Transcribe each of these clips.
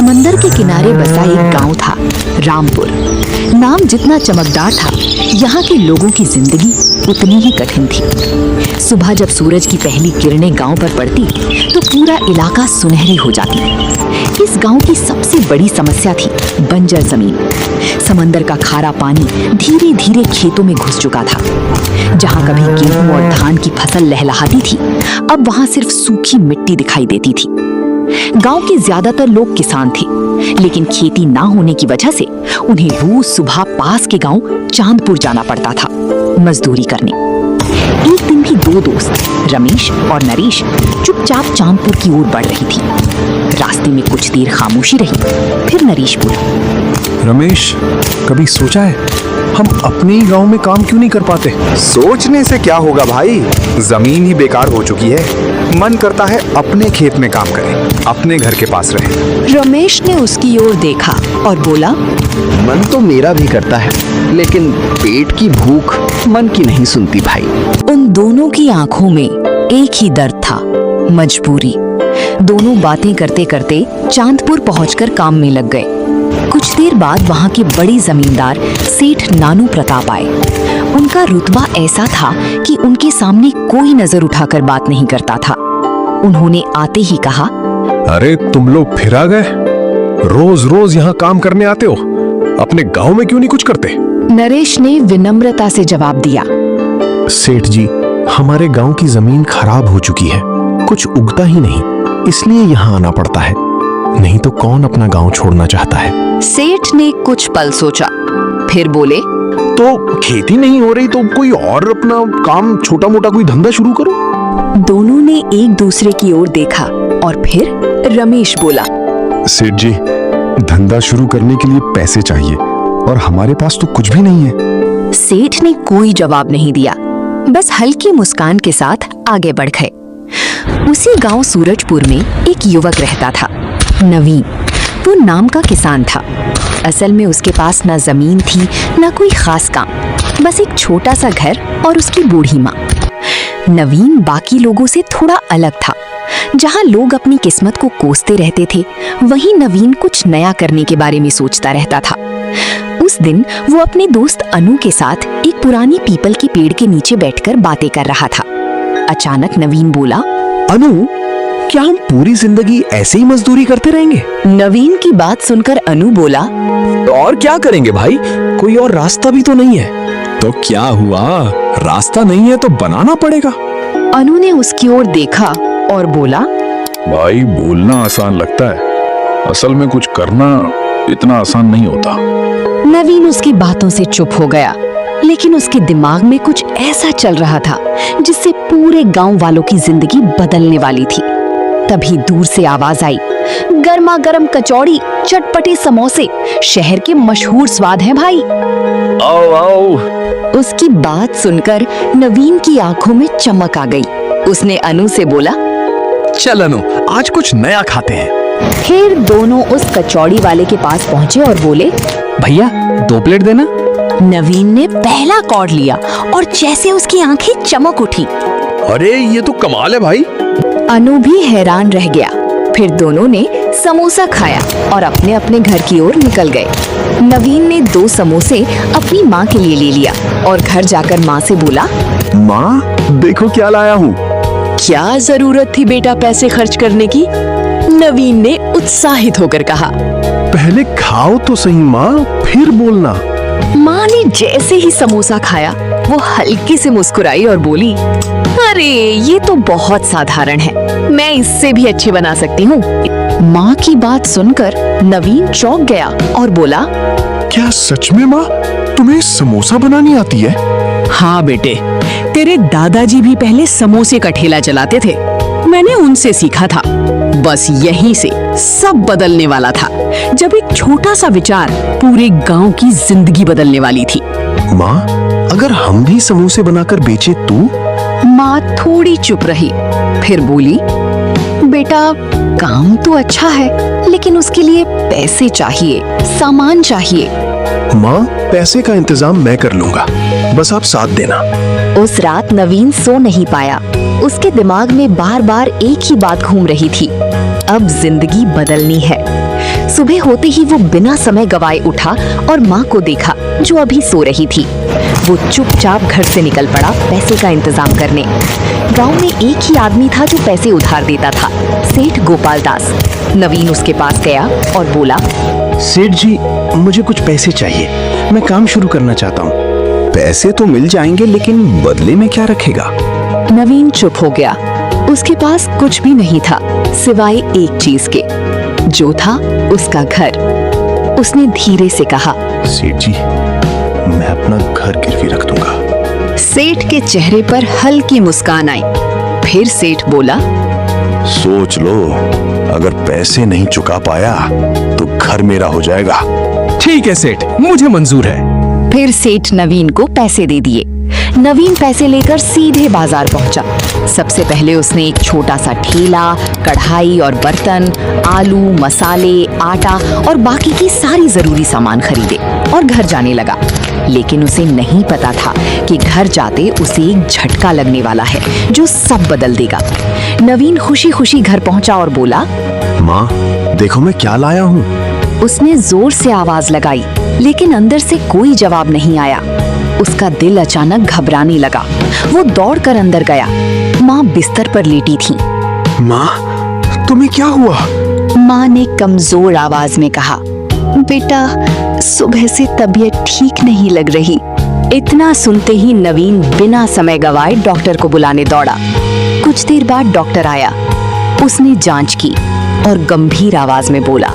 समंदर के किनारे बसा एक गांव था, रामपुर। नाम जितना चमकदार था, यहाँ के लोगों की जिंदगी उतनी ही कठिन थी। सुबह जब सूरज की पहली किरणें गांव पर पड़ती तो पूरा इलाका सुनहरी हो जाती। इस गांव की सबसे बड़ी समस्या थी बंजर जमीन। समंदर का खारा पानी धीरे धीरे खेतों में घुस चुका था। जहाँ कभी गेहूं और धान की फसल लहलहाती थी, अब वहाँ सिर्फ सूखी मिट्टी दिखाई देती थी। गांव के ज्यादातर लोग किसान थे, लेकिन खेती ना होने की वजह से उन्हें रोज सुबह पास के गांव चांदपुर जाना पड़ता था मजदूरी करने। एक दिन भी दो दोस्त रमेश और नरेश चुपचाप चांदपुर की ओर बढ़ रही थी। रास्ते में कुछ देर खामोशी रही, फिर नरेश बोला, रमेश, कभी सोचा है हम अपने ही गांव में काम क्यों नहीं कर पाते? सोचने से क्या होगा भाई, जमीन ही बेकार हो चुकी है। मन करता है अपने खेत में काम करें, अपने घर के पास रहें। रमेश ने उसकी ओर देखा और बोला, मन तो मेरा भी करता है, लेकिन पेट की भूख मन की नहीं सुनती भाई। उन दोनों की आंखों में एक ही दर्द था, मजबूरी। दोनों बातें करते करते चांदपुर पहुंचकर काम में लग गए। कुछ देर बाद वहां के बड़े जमींदार सेठ नानू प्रताप आए। उनका रुतबा ऐसा था कि उनके सामने कोई नजर उठाकर बात नहीं करता था। उन्होंने आते ही कहा, अरे तुम लोग फिर आ गए? रोज रोज यहाँ काम करने आते हो, अपने गांव में क्यों नहीं कुछ करते? नरेश ने विनम्रता से जवाब दिया, सेठ जी, हमारे गांव की जमीन खराब हो चुकी है, कुछ उगता ही नहीं, इसलिए यहाँ आना पड़ता है। नहीं तो कौन अपना गांव छोड़ना चाहता है। सेठ ने कुछ पल सोचा, फिर बोले, तो खेती नहीं हो रही तो कोई और अपना काम, छोटा मोटा कोई धंधा शुरू करो। दोनों ने एक दूसरे की ओर देखा और फिर रमेश बोला, सेठ जी, धंधा शुरू करने के लिए पैसे चाहिए और हमारे पास तो कुछ भी नहीं है। सेठ ने कोई जवाब नहीं दिया, बस हल्की मुस्कान के साथ आगे बढ़ गए। उसी गांव सूरजपुर में एक युवक रहता था, नवीन। वो नाम का किसान था। असल में उसके पास ना जमीन थी, ना कोई खास काम, बस एक छोटा सा घर और उसकी बूढ़ी माँ। नवीन बाकी लोगों से थोड़ा अलग था। जहाँ लोग अपनी किस्मत को कोसते रहते थे, वहीं नवीन कुछ नया करने के बारे में सोचता रहता था। उस दिन वो अपने दोस्त अनु के साथ एक पुरानी पीपल के पेड़ के नीचे बैठकर बातें कर रहा था। अचानक नवीन बोला, अनु, क्या हम पूरी जिंदगी ऐसे ही मजदूरी करते रहेंगे? नवीन की बात सुनकर अनु बोला, और क्या करेंगे भाई, कोई और रास्ता भी तो नहीं है। तो क्या हुआ, रास्ता नहीं है तो बनाना पड़ेगा। अनु ने उसकी ओर देखा और बोला, भाई बोलना आसान लगता है, असल में कुछ करना इतना आसान नहीं होता। नवीन उसकी बातों से चुप हो गया, लेकिन उसके दिमाग में कुछ ऐसा चल रहा था जिससे पूरे गांव वालों की जिंदगी बदलने वाली थी। तभी दूर से आवाज आई, गर्मा गर्म कचौड़ी, चटपटे समोसे, शहर के मशहूर स्वाद हैं भाई। आओ आओ। उसकी बात सुनकर नवीन की आंखों में चमक आ गई। उसने अनु से बोला, चल अनु, आज कुछ नया खाते हैं। फिर दोनों उस कचौड़ी वाले के पास पहुंचे और बोले, भैया 2 प्लेट देना। नवीन ने पहला कौड़ लिया और जैसे उसकी आंखें चमक उठी। अरे ये तो कमाल है भाई। अनु भी हैरान रह गया। फिर दोनों ने समोसा खाया और अपने अपने घर की ओर निकल गए। नवीन ने 2 समोसे अपनी माँ के लिए ले लिया और घर जाकर माँ से बोला, माँ, देखो क्या लाया हूँ। क्या जरूरत थी बेटा पैसे खर्च करने की? नवीन ने उत्साहित होकर कहा। पहले खाओ तो सही माँ, फिर बोलना। माँ ने जैसे ही समोसा खाया, वो हल्की से मुस्कुराई और बोली, अरे ये तो बहुत साधारण है, मैं इससे भी अच्छे बना सकती हूँ। माँ की बात सुनकर नवीन चौंक गया और बोला, क्या सच में माँ, तुम्हें समोसा बनानी आती है? हाँ बेटे, तेरे दादाजी भी पहले समोसे का ठेला चलाते थे, मैंने उनसे सीखा था। बस यहीं से सब बदलने वाला था, जब एक छोटा सा विचार पूरे गांव की जिंदगी बदलने वाली थी। माँ, अगर हम भी समोसे बनाकर बेचे तो? माँ थोड़ी चुप रही, फिर बोली, बेटा काम तो अच्छा है, लेकिन उसके लिए पैसे चाहिए, सामान चाहिए। माँ, पैसे का इंतजाम मैं कर लूंगा, बस आप साथ देना। उस रात नवीन सो नहीं पाया। उसके दिमाग में बार बार एक ही बात घूम रही थी, अब जिंदगी बदलनी है। सुबह होते ही वो बिना समय गवाए उठा और माँ को देखा जो अभी सो रही थी। वो चुपचाप घर से निकल पड़ा पैसे का इंतजाम करने। गांव में एक ही आदमी था जो पैसे उधार देता था, सेठ गोपाल दास। नवीन उसके पास गया और बोला, सेठ जी, मुझे कुछ पैसे चाहिए, मैं काम शुरू करना चाहता हूँ। पैसे तो मिल जाएंगे, लेकिन बदले में क्या रखेगा? नवीन चुप हो गया। उसके पास कुछ भी नहीं था सिवाय एक चीज के, जो था उसका घर। उसने धीरे से कहा, सेठ जी, मैं अपना घर गिरवी रख दूंगा। सेठ के चेहरे पर हल्की मुस्कान आई। फिर सेठ बोला, सोच लो, अगर पैसे नहीं चुका पाया तो घर मेरा हो जाएगा। ठीक है सेठ, मुझे मंजूर है। फिर सेठ नवीन को पैसे दे दिए। नवीन पैसे लेकर सीधे बाजार पहुंचा। सबसे पहले उसने एक छोटा सा ठेला, कढ़ाई और बर्तन, आलू, मसाले, आटा और बाकी की सारी जरूरी सामान खरीदे और घर जाने लगा। लेकिन उसे नहीं पता था कि घर जाते उसे एक झटका लगने वाला है जो सब बदल देगा। नवीन खुशी खुशी घर पहुंचा और बोला, माँ, देखो मैं क्या लाया हूँ। उसने जोर से आवाज लगाई, लेकिन अंदर से कोई जवाब नहीं आया। उसका दिल अचानक घबराने लगा। वो दौड़कर अंदर गया। माँ बिस्तर पर लेटी थी। माँ, तुम्हें क्या हुआ? माँ ने कमजोर आवाज में कहा, बेटा, सुबह से तबीयत ठीक नहीं लग रही। इतना सुनते ही नवीन बिना समय गवाए डॉक्टर को बुलाने दौड़ा। कुछ देर बाद डॉक्टर आया। उसने जांच की और गंभीर आवाज में बोला,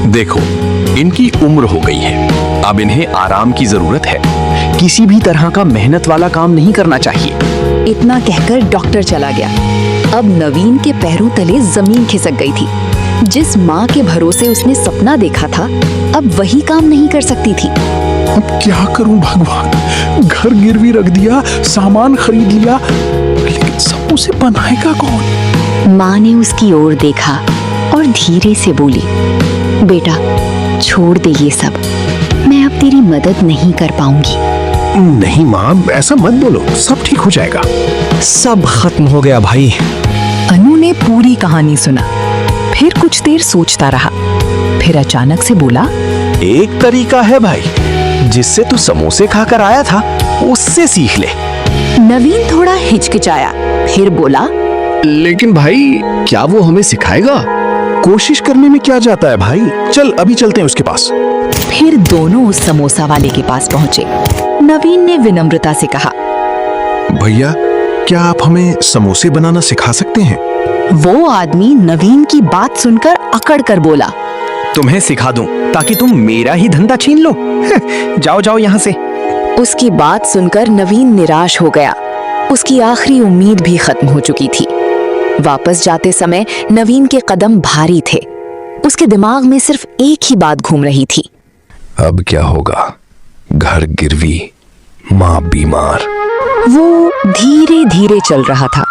देखो, इनकी उम्र हो गई है, अब इन्हें आराम की जरूरत है। किसी भी तरह का मेहनत वाला काम नहीं करना चाहिए। इतना कहकर डॉक्टर चला गया। अब नवीन के पैरों तले जमीन खिसक गई थी। जिस माँ के भरोसे उसने सपना देखा था, अब वही काम नहीं कर सकती थी। अब क्या करूं भगवान, घर गिरवी रख दिया, सामान खरीद लिया, लेकिन समोसे बनाएगा कौन? माँ ने उसकी ओर देखा और धीरे से बोली, बेटा, छोड़ दे ये सब, मैं अब तेरी मदद नहीं कर पाऊंगी। नहीं माँ, ऐसा मत बोलो, सब ठीक हो जाएगा। सब खत्म हो गया भाई। अनु ने पूरी कहानी सुना। फिर कुछ देर सोचता रहा। फिर अचानक से बोला, एक तरीका है भाई, जिससे तू समोसे खाकर आया था, उससे सीख ले। नवीन थोड़ा हिचकिचाया, फिर बोला, लेकिन भाई, क्या वो हमें सिखाएगा? कोशिश करने में क्या जाता है भाई, चल अभी चलते हैं उसके पास। फिर दोनों उस समोसा वाले के पास पहुंचे। नवीन ने विनम्रता से कहा, भैया, क्या आप हमें समोसे बनाना सिखा सकते हैं? वो आदमी नवीन की बात सुनकर अकड़ कर बोला, तुम्हें सिखा दूं ताकि तुम मेरा ही धंधा छीन लो। जाओ जाओ यहाँ से। उसकी बात सुनकर नवीन निराश हो गया। उसकी आखिरी उम्मीद भी खत्म हो चुकी थी। वापस जाते समय नवीन के कदम भारी थे। उसके दिमाग में सिर्फ एक ही बात घूम रही थी, अब क्या होगा? घर गिरवी, माँ बीमार। वो धीरे धीरे चल रहा था,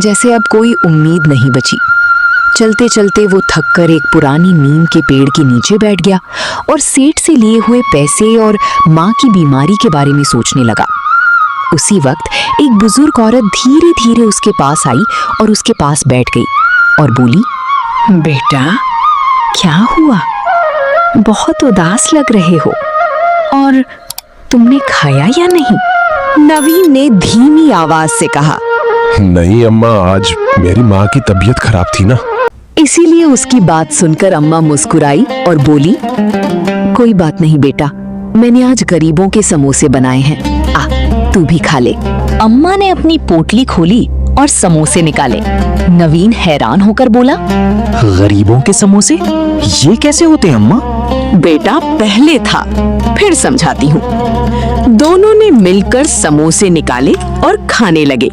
जैसे अब कोई उम्मीद नहीं बची। चलते चलते वो थककर एक पुरानी नीम के पेड़ के नीचे बैठ गया और सेठ से लिए हुए पैसे और माँ की बीमारी के बारे में सोचने लगा। उसी वक्त एक बुजुर्ग औरत धीरे धीरे उसके पास आई और उसके पास बैठ गई और बोली, बेटा, क्या हुआ? बहुत उदास लग रहे हो और तुमने खाया या नहीं? नवीन ने धीमी आवाज से कहा। नहीं अम्मा, आज मेरी माँ की तबीयत खराब थी ना। इसीलिए उसकी बात सुनकर अम्मा मुस्कुराई और बोली, कोई बात नहीं बेटा, मैंने आज गरीबों के समोसे बनाए हैं, आ तू भी खा ले। अम्मा ने अपनी पोटली खोली और समोसे निकाले। नवीन हैरान होकर बोला, गरीबों के समोसे? ये कैसे होते हैं अम्मा? बेटा, पहले था, फिर समझाती हूँ। दोनों ने मिलकर समोसे निकाले और खाने लगे।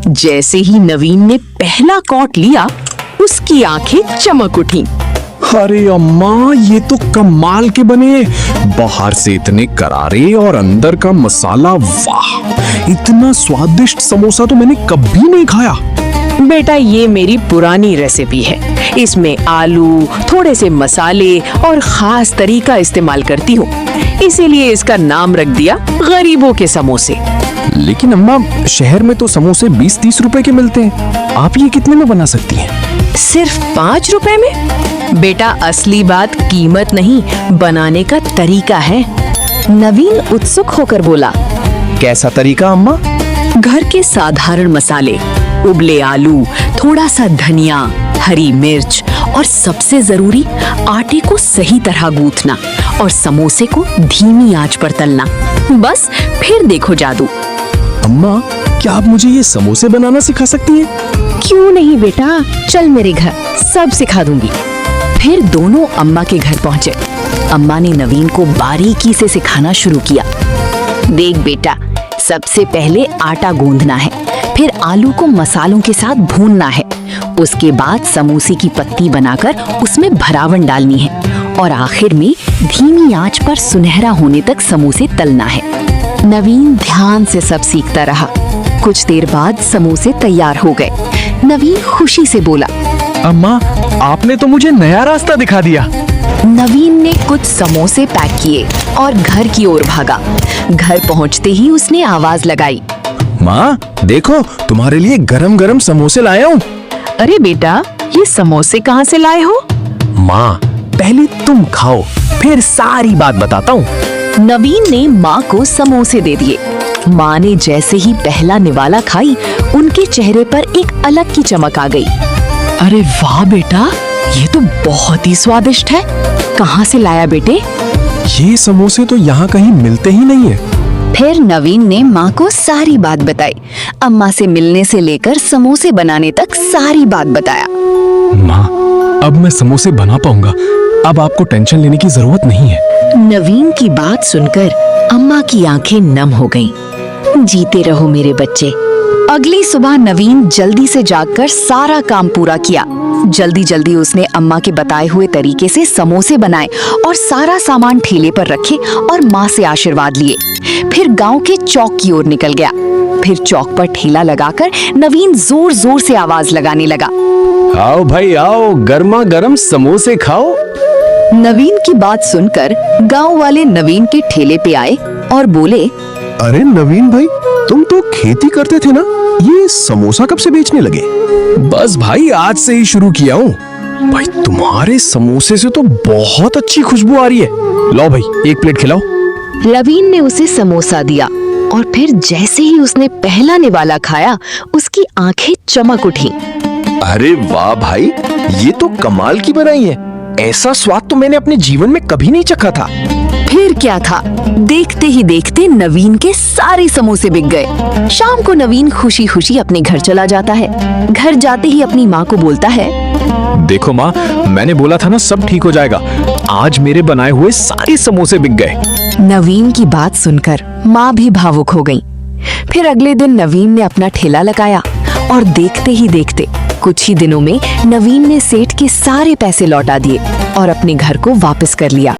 जैसे ही नवीन ने पहला कौट लिया, उसकी आंखें चमक उठी। अरे अम्मा, ये तो कमाल के बने, बाहर से इतने करारे और अंदर का मसाला, वाह! इतना स्वादिष्ट समोसा तो मैंने कभी नहीं खाया। बेटा, ये मेरी पुरानी रेसिपी है। इसमें आलू, थोड़े से मसाले और खास तरीका इस्तेमाल करती हूँ, इसीलिए इसका नाम रख दिया गरीबों के समोसे। लेकिन अम्मा, शहर में तो समोसे 20-30 रुपए के मिलते हैं, आप ये कितने में बना सकती हैं? सिर्फ 5 रुपए में? बेटा, असली बात कीमत नहीं, बनाने का तरीका है। नवीन उत्सुक होकर बोला। कैसा तरीका अम्मा? घर के साधारण मसाले, उबले आलू, थोड़ा सा धनिया, हरी मिर्च और सबसे जरूरी आटे को सही तरह गूंथना और समोसे को धीमी आंच पर तलना। बस फिर देखो जादू। अम्मा, क्या आप मुझे ये समोसे बनाना सिखा सकती हैं? क्यों नहीं बेटा, चल मेरे घर, सब सिखा दूंगी। फिर दोनों अम्मा के घर पहुंचे। अम्मा ने नवीन को बारीकी से सिखाना शुरू किया। देख बेटा, सबसे पहले आटा गूंदना है, फिर आलू को मसालों के साथ भूनना है, उसके बाद समोसे की पत्ती बनाकर उसमें भरावन डालनी है और आखिर में धीमी आंच पर सुनहरा होने तक समोसे तलना है। नवीन ध्यान से सब सीखता रहा। कुछ देर बाद समोसे तैयार हो गए। नवीन खुशी से बोला। अम्मा, आपने तो मुझे नया रास्ता दिखा दिया। नवीन ने कुछ समोसे पैक किए और घर की ओर भागा। घर पहुंचते ही उसने आवाज लगाई। माँ, देखो, तुम्हारे लिए गरम गरम समोसे लाया हूँ। अरे बेटा, ये समोसे कहाँ से लाए हो? माँ, पहले तुम खाओ, फिर सारी बात बताता हूँ। नवीन ने माँ को समोसे दे दिए। माँ ने जैसे ही पहला निवाला खाई, उनके चेहरे पर एक अलग की चमक आ गई। अरे वाह बेटा, ये तो बहुत ही स्वादिष्ट है। कहाँ से लाया बेटे? ये समोसे तो यहाँ कहीं मिलते ही नहीं है। फिर नवीन ने माँ को सारी बात बताई। अम्मा से मिलने से लेकर समोसे बनाने तक सारी बात बताया। माँ, अब मैं समोसे बना पाऊंगा। अब आपको टेंशन लेने की जरूरत नहीं है। नवीन की बात सुनकर अम्मा की आंखें नम हो गईं। जीते रहो मेरे बच्चे। अगली सुबह नवीन जल्दी से जागकर सारा काम पूरा किया। जल्दी जल्दी उसने अम्मा के बताए हुए तरीके से समोसे बनाए और सारा सामान ठेले पर रखे और माँ से आशीर्वाद लिए। फिर गांव के चौक की ओर निकल गया। फिर चौक पर ठेला लगाकर नवीन जोर जोर से आवाज लगाने लगा। आओ भाई आओ, गर्मा गर्म समोसे खाओ। नवीन की बात सुनकर गांव वाले नवीन के ठेले पे आए और बोले। अरे नवीन भाई, तुम तो खेती करते थे ना, ये समोसा कब से बेचने लगे? बस भाई, आज से ही शुरू किया हूँ। भाई, तुम्हारे समोसे से तो बहुत अच्छी खुशबू आ रही है। लो भाई, एक प्लेट खिलाओ। नवीन ने उसे समोसा दिया और फिर जैसे ही उसने पहला निवाला खाया, उसकी आंखें चमक उठी। अरे वाह भाई, ये तो कमाल की बनाई है। ऐसा स्वाद तो मैंने अपने जीवन में कभी नहीं चखा था। फिर क्या था, देखते ही देखते नवीन के सारे समोसे बिक गए। शाम को नवीन खुशी खुशी अपने घर चला जाता है। घर जाते ही अपनी माँ को बोलता है। देखो माँ, मैंने बोला था ना, सब ठीक हो जाएगा। आज मेरे बनाए हुए सारे समोसे बिक गए। नवीन की बात सुनकर माँ भी भावुक हो गई। फिर अगले दिन नवीन ने अपना ठेला लगाया और देखते ही देखते कुछ ही दिनों में नवीन ने सेठ के सारे पैसे लौटा दिए और अपने घर को वापस कर लिया।